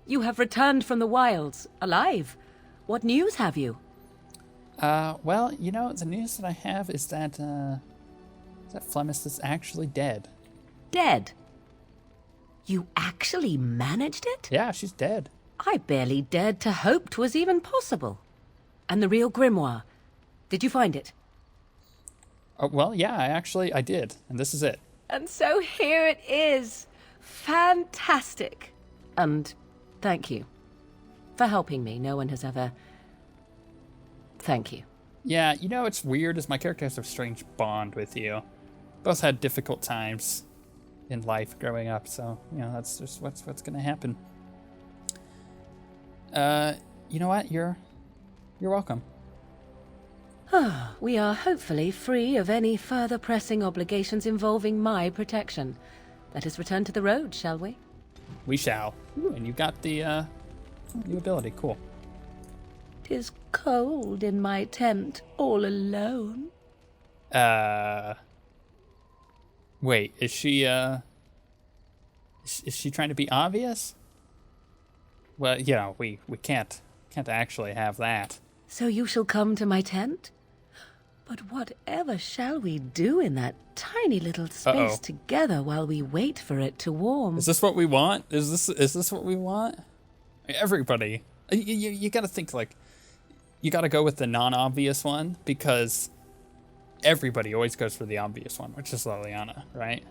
You have returned from the wilds, alive. What news have you? Well, you know, the news that I have is that Flemis is actually dead. Dead? You actually managed it? Yeah, she's dead. I barely dared to hope 'twas even possible. And the real grimoire, did you find it? Well, yeah, I did, and this is it. And so here it is. Fantastic. And thank you for helping me. No one has ever... Thank you. Yeah, you know, it's weird as my character has a strange bond with you. Both had difficult times in life growing up, so, you know, that's just what's gonna happen. You know what? You're welcome. We are hopefully free of any further pressing obligations involving my protection. Let us return to the road, shall we? We shall. Ooh, and you got the new ability. Cool. 'Tis cold in my tent, all alone. Wait, is she trying to be obvious? Well, you know, we can't actually have that. So you shall come to my tent? But whatever shall we do in that tiny little space together while we wait for it to warm? Is this what we want? Is this what we want? Everybody, you gotta think, like, you gotta go with the non-obvious one, because everybody always goes for the obvious one, which is Liliana, right?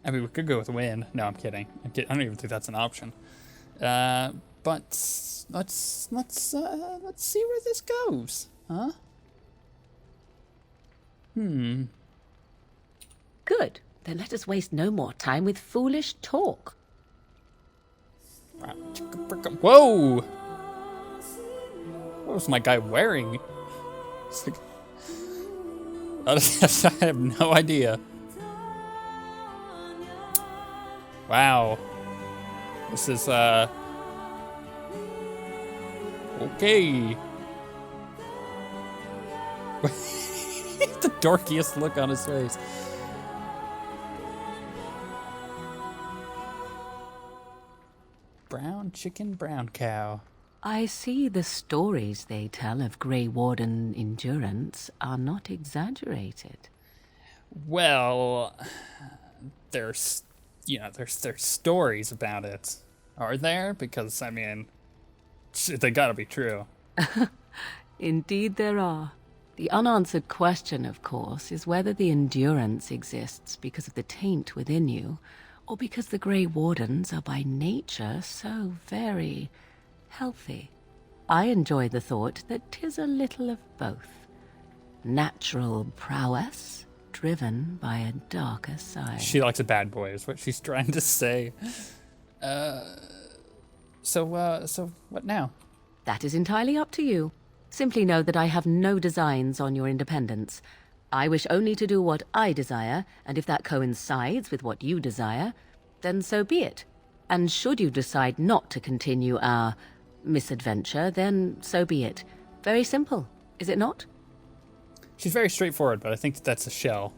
I mean, we could go with Win. No, I'm kidding. I don't even think that's an option. But let's see where this goes, huh? Good. Then let us waste no more time with foolish talk. Whoa! What was my guy wearing? It's like, I have no idea. Wow. This is, okay. The dorkiest look on his face. Brown chicken, brown cow. I see the stories they tell of Grey Warden endurance are not exaggerated. Well, there's stories about it. Are there? Because, I mean, they gotta be true. Indeed there are. The unanswered question, of course, is whether the endurance exists because of the taint within you, or because the Grey Wardens are by nature so very healthy. I enjoy the thought that 'tis a little of both. Natural prowess, driven by a darker side. She likes a bad boy, is what she's trying to say. So what now? That is entirely up to you. Simply know that I have no designs on your independence. I wish only to do what I desire, and if that coincides with what you desire, then so be it. And should you decide not to continue our misadventure, then so be it. Very simple, is it not? She's very straightforward, but I think that's a shell.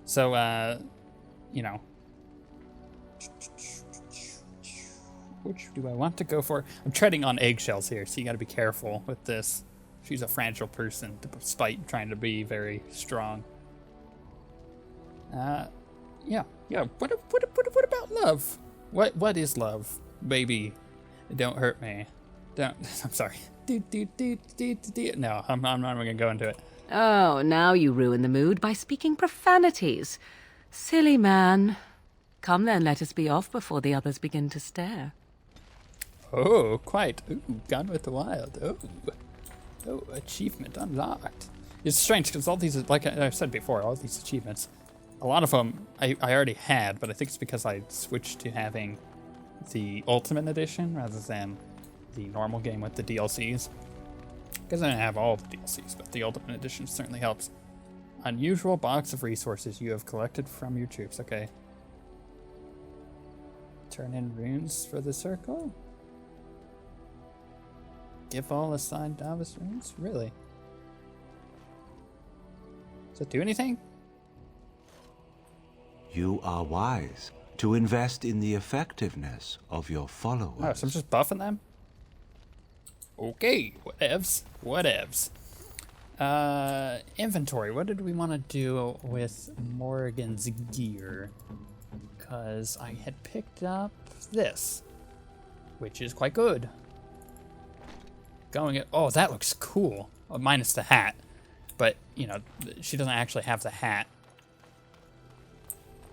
So, you know. Which do I want to go for? I'm treading on eggshells here, so you gotta be careful with this. She's a fragile person, despite trying to be very strong. Yeah. What about love? What is love, baby? Don't hurt me. I'm sorry. No, I'm not even gonna go into it. Oh, now you ruin the mood by speaking profanities. Silly man. Come then, let us be off before the others begin to stare. Oh, quite. Ooh, Gone with the Wild. Oh, achievement unlocked. It's strange because all these, like I said before, all these achievements, a lot of them I already had, but I think it's because I switched to having the Ultimate Edition rather than the normal game with the DLCs. Because I didn't have all the DLCs, but the Ultimate Edition certainly helps. Unusual box of resources you have collected from your troops. Okay. Turn in runes for the circle. Give all assigned novice runes? Really? Does it do anything? You are wise to invest in the effectiveness of your followers. Oh, so I'm just buffing them? Okay, whatevs. Whatevs. Inventory. What did we want to do with Morgan's gear? Because I had picked up this, which is quite good. Oh, that looks cool. Well, minus the hat. But, you know, she doesn't actually have the hat.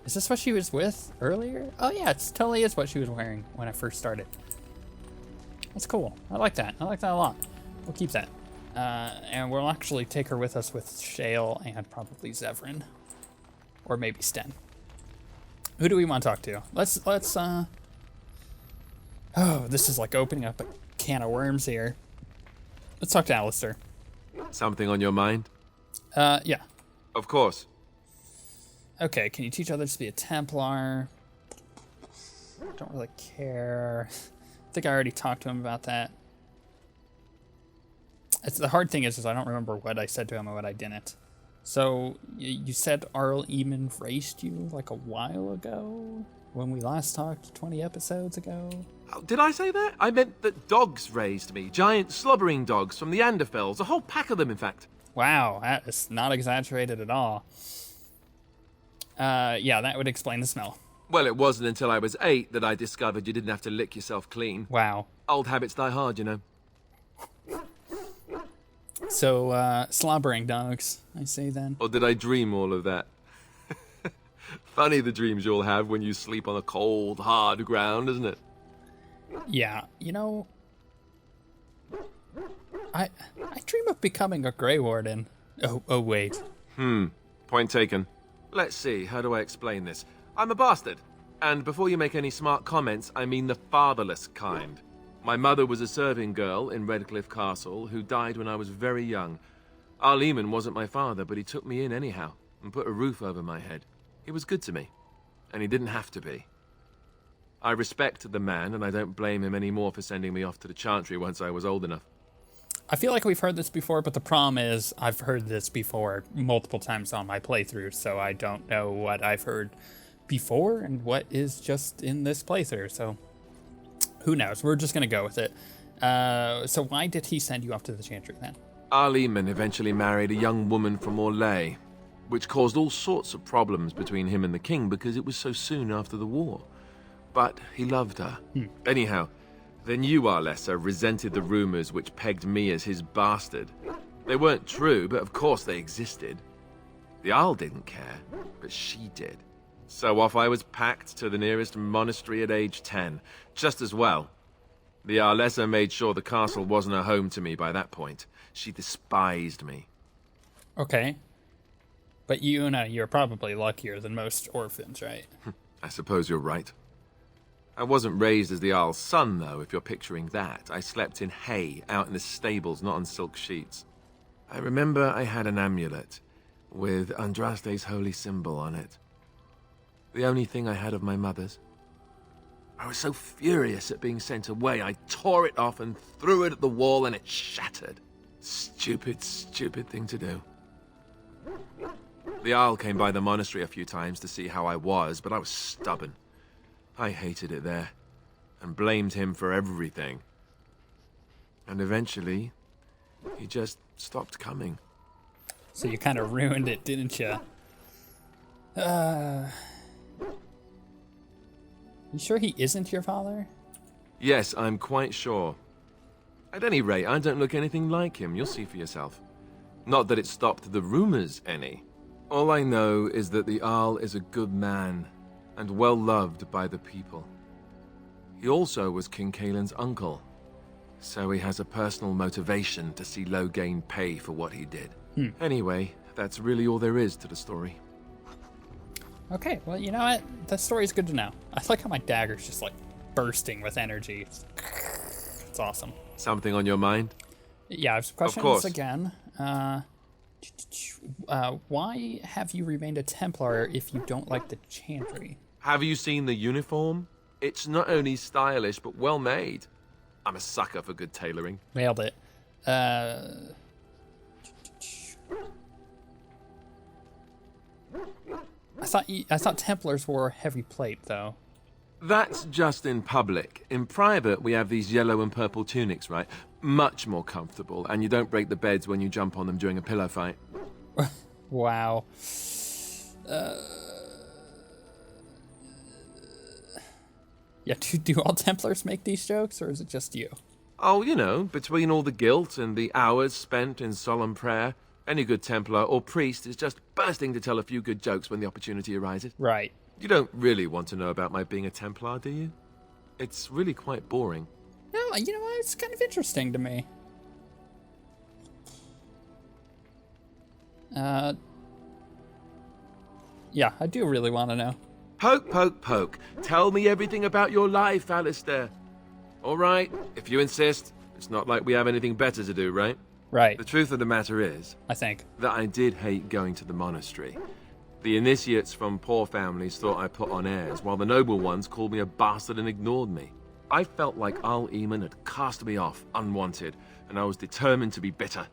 Is this what she was with earlier? Oh yeah, it totally is what she was wearing when I first started. That's cool. I like that. I like that a lot. We'll keep that. And we'll actually take her with us with Shale and probably Zevran. Or maybe Sten. Who do we want to talk to? Let's oh, this is like opening up a can of worms here. Let's talk to Alistair. Something on your mind? Yeah. Of course. Okay, can you teach others to be a Templar? Don't really care. I think I already talked to him about that. The hard thing is I don't remember what I said to him and what I didn't. So, you said Arl Eamon raced you like a while ago? When we last talked 20 episodes ago? Oh, did I say that? I meant that dogs raised me. Giant slobbering dogs from the Anderfells. A whole pack of them, in fact. Wow, that is not exaggerated at all. Yeah, that would explain the smell. Well, it wasn't until I was 8 that I discovered you didn't have to lick yourself clean. Wow. Old habits die hard, you know. So, slobbering dogs, I say then. Or did I dream all of that? Funny the dreams you'll have when you sleep on a cold, hard ground, isn't it? Yeah, you know, I dream of becoming a Grey Warden. Oh wait. Point taken. Let's see, how do I explain this? I'm a bastard. And before you make any smart comments, I mean the fatherless kind. My mother was a serving girl in Redcliffe Castle who died when I was very young. Arl Eamon wasn't my father, but he took me in anyhow and put a roof over my head. He was good to me, and he didn't have to be. I respect the man, and I don't blame him anymore for sending me off to the Chantry once I was old enough. I feel like we've heard this before, but the problem is I've heard this before multiple times on my playthrough, so I don't know what I've heard before and what is just in this playthrough, so who knows? We're just going to go with it. So why did he send you off to the Chantry then? Arl Eamon eventually married a young woman from Orlais, which caused all sorts of problems between him and the king because it was so soon after the war. But he loved her. Anyhow, then you, Arlessa, resented the rumors which pegged me as his bastard. They weren't true, but of course they existed. The Arl didn't care, but she did. So off I was packed to the nearest monastery at age 10, just as well. The Arlessa made sure the castle wasn't a home to me by that point. She despised me. Okay. But you know, you're probably luckier than most orphans, right? I suppose you're right. I wasn't raised as the Arl's son, though, if you're picturing that. I slept in hay, out in the stables, not on silk sheets. I remember I had an amulet with Andraste's holy symbol on it. The only thing I had of my mother's. I was so furious at being sent away, I tore it off and threw it at the wall and it shattered. Stupid, stupid thing to do. The Arl came by the monastery a few times to see how I was, but I was stubborn. I hated it there, and blamed him for everything. And eventually, he just stopped coming. So you kind of ruined it, didn't you? You sure he isn't your father? Yes, I'm quite sure. At any rate, I don't look anything like him. You'll see for yourself. Not that it stopped the rumors any. All I know is that the Arl is a good man, and well loved by the people. He also was King Caelan's uncle, so he has a personal motivation to see Loghain pay for what he did. Anyway, that's really all there is to the story. Okay, well, you know what? That story's good to know. I like how my dagger's just like bursting with energy. It's awesome. Something on your mind? Yeah, I have some questions course. again. Why have you remained a Templar if you don't like the chantry? Have you seen the uniform? It's not only stylish, but well made. I'm a sucker for good tailoring. Nailed it. I thought Templars wore heavy plate, though. That's just in public. In private, we have these yellow and purple tunics, right? Much more comfortable, and you don't break the beds when you jump on them during a pillow fight. Wow. Yeah, do all Templars make these jokes, or is it just you? Oh, you know, between all the guilt and the hours spent in solemn prayer, any good Templar or priest is just bursting to tell a few good jokes when the opportunity arises. Right. You don't really want to know about my being a Templar, do you? It's really quite boring. No, you know what? It's kind of interesting to me. Yeah, I do really want to know. Poke, poke, poke. Tell me everything about your life, Alistair. All right, if you insist. It's not like we have anything better to do, right? Right, The truth of the matter is I think. that I did hate going to the monastery. The initiates from poor families thought I put on airs, while the noble ones called me a bastard and ignored me. I felt like Al Eamon had cast me off, unwanted, and I was determined to be bitter.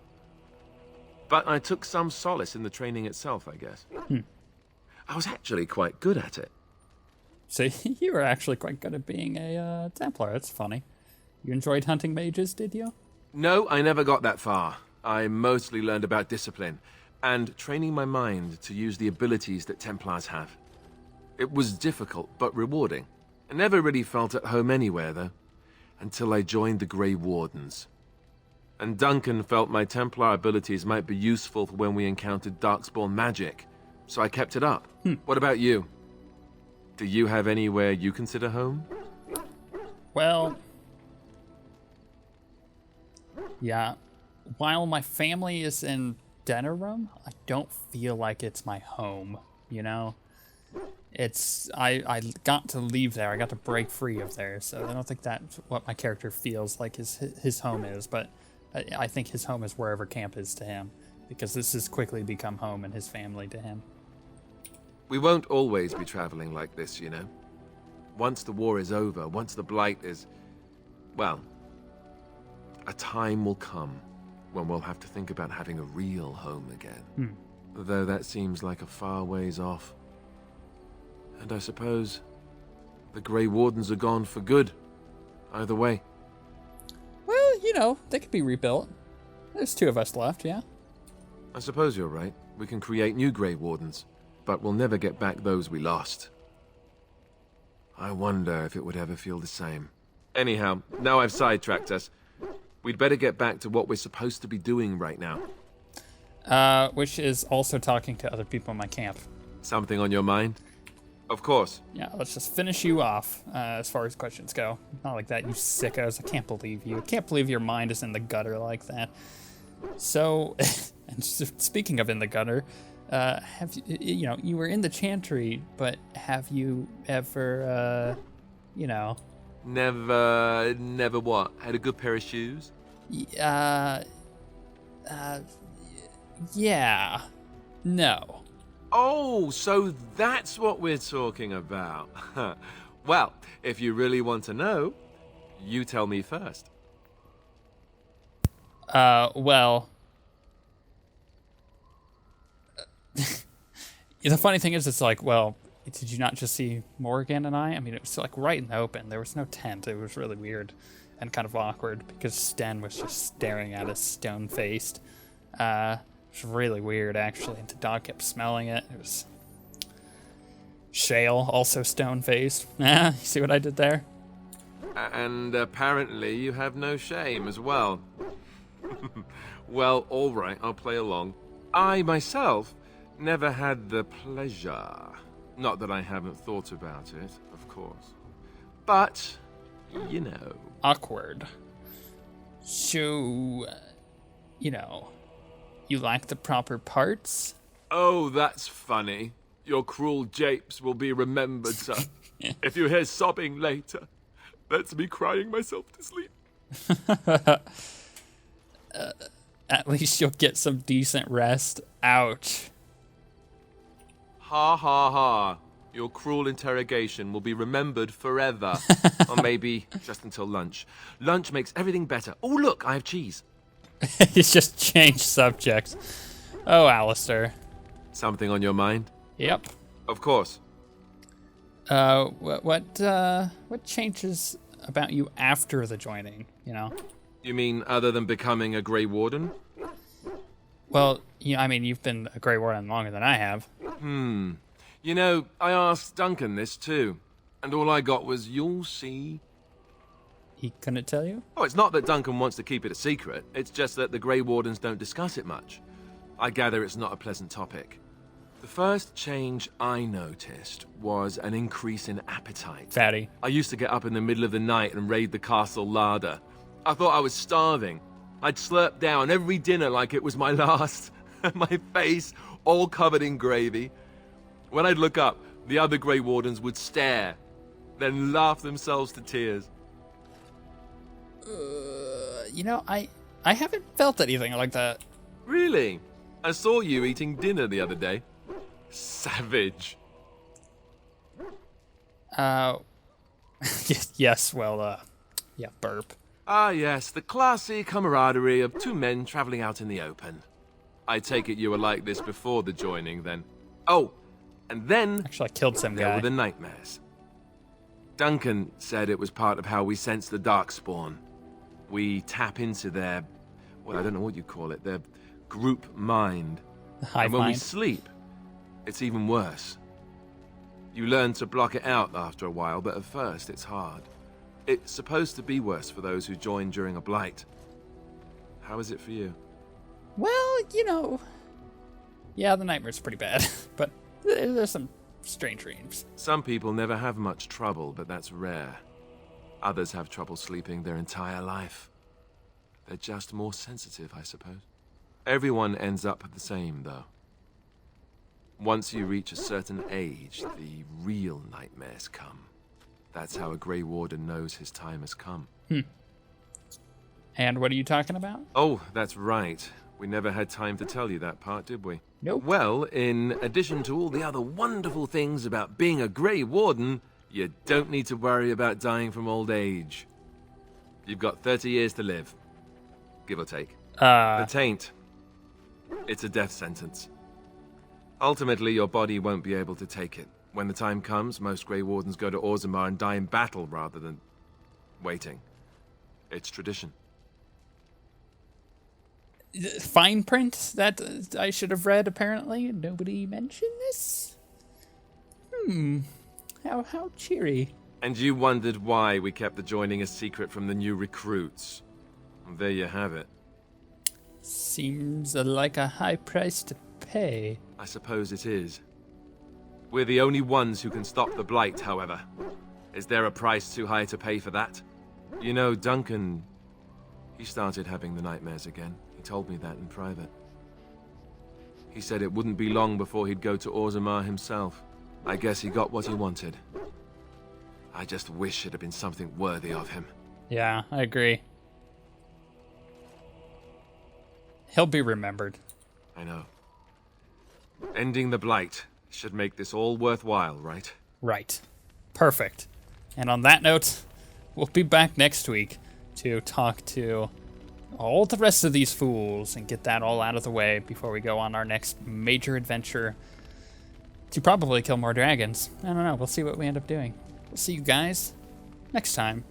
But I took some solace in the training itself, I guess. I was actually quite good at it. So you were actually quite good at being a Templar. That's funny. You enjoyed hunting mages, did you? No, I never got that far. I mostly learned about discipline and training my mind to use the abilities that Templars have. It was difficult, but rewarding. I never really felt at home anywhere, though, until I joined the Grey Wardens. And Duncan felt my Templar abilities might be useful for when we encountered Darkspawn magic, so I kept it up. What about you? Do you have anywhere you consider home? Well, yeah. While my family is in Denerim, I don't feel like it's my home, you know? I got to leave there. I got to break free of there, so I don't think that's what my character feels like his home is, but I think his home is wherever camp is to him, because this has quickly become home and his family to him. We won't always be traveling like this, you know? Once the war is over, once the Blight is... well, a time will come when we'll have to think about having a real home again. Though that seems like a far ways off. And I suppose the Grey Wardens are gone for good. Either way. Well, you know, they could be rebuilt. There's 2 of us left, yeah? I suppose you're right. We can create new Grey Wardens, but we'll never get back those we lost. I wonder if it would ever feel the same. Anyhow, now I've sidetracked us. We'd better get back to what we're supposed to be doing right now. Which is also talking to other people in my camp. Something on your mind? Of course. Yeah, let's just finish you off as far as questions go. Not like that, you sickos. I can't believe you. I can't believe your mind is in the gutter like that. So, and speaking of in the gutter, have you, you know, you were in the chantry, but have you ever, you know... Never what? Had a good pair of shoes? Yeah. No. Oh, so that's what we're talking about. Well, if you really want to know, you tell me first. Well... the funny thing is, it's like, well, did you not just see Morgan and I? I mean, it was like right in the open. There was no tent. It was really weird and kind of awkward because Sten was just staring at us stone-faced. It was really weird, actually. And the dog kept smelling it. It was... Shale, also stone-faced. You see what I did there? And apparently you have no shame as well. Well, all right, I'll play along. I, myself, never had the pleasure. Not that I haven't thought about it, of course. But, you know. Awkward. So, you know, you like the proper parts? Oh, that's funny. Your cruel japes will be remembered, sir. If you hear sobbing later, that's me crying myself to sleep. At least you'll get some decent rest. Ouch. Ha ha ha. Your cruel interrogation will be remembered forever. Or maybe just until lunch. Lunch makes everything better. Oh, look, I have cheese. He's just changed subjects. Oh, Alistair. Something on your mind? Yep. Of course. What changes about you after the joining, you know? You mean other than becoming a Grey Warden? Well, I mean, you've been a Grey Warden longer than I have. You know, I asked Duncan this too. And all I got was, you'll see. He couldn't tell you? Oh, it's not that Duncan wants to keep it a secret. It's just that the Grey Wardens don't discuss it much. I gather it's not a pleasant topic. The first change I noticed was an increase in appetite. Fatty. I used to get up in the middle of the night and raid the castle larder. I thought I was starving. I'd slurp down every dinner like it was my last. My face all covered in gravy. When I'd look up, the other Grey Wardens would stare, then laugh themselves to tears. You know, I haven't felt anything like that. Really? I saw you eating dinner the other day. Savage. Yes, well, yeah, burp. Ah, yes, the classy camaraderie of two men traveling out in the open. I take it you were like this before the joining, then. Oh, and then Actually, I killed some there guy. were the nightmares. Duncan said it was part of how we sense the Darkspawn. We tap into their, well, I don't know what you call it, their group mind. Hive And when we mind. sleep, it's even worse. You learn to block it out after a while, but at first it's hard. It's supposed to be worse for those who join during a blight. How is it for you? Well, you know, yeah, the nightmare's pretty bad, but there's some strange dreams. Some people never have much trouble, but that's rare. Others have trouble sleeping their entire life. They're just more sensitive, I suppose. Everyone ends up the same, though. Once you reach a certain age, the real nightmares come. That's how a Grey Warden knows his time has come. And what are you talking about? Oh, that's right. We never had time to tell you that part, did we? Nope. Well, in addition to all the other wonderful things about being a Grey Warden, you don't need to worry about dying from old age. You've got 30 years to live, give or take. The taint. It's a death sentence. Ultimately, your body won't be able to take it. When the time comes, most Grey Wardens go to Orzammar and die in battle rather than waiting. It's tradition. Fine print that I should have read, apparently. Nobody mentioned this? How cheery. And you wondered why we kept the joining a secret from the new recruits. And there you have it. Seems like a high price to pay. I suppose it is. We're the only ones who can stop the Blight, however. Is there a price too high to pay for that? You know, Duncan, he started having the nightmares again. He told me that in private. He said it wouldn't be long before he'd go to Orzammar himself. I guess he got what he wanted. I just wish it had been something worthy of him. Yeah, I agree. He'll be remembered. I know. Ending the Blight should make this all worthwhile, right? Right. Perfect. And on that note, we'll be back next week to talk to all the rest of these fools and get that all out of the way before we go on our next major adventure to probably kill more dragons. I don't know. We'll see what we end up doing. We'll see you guys next time.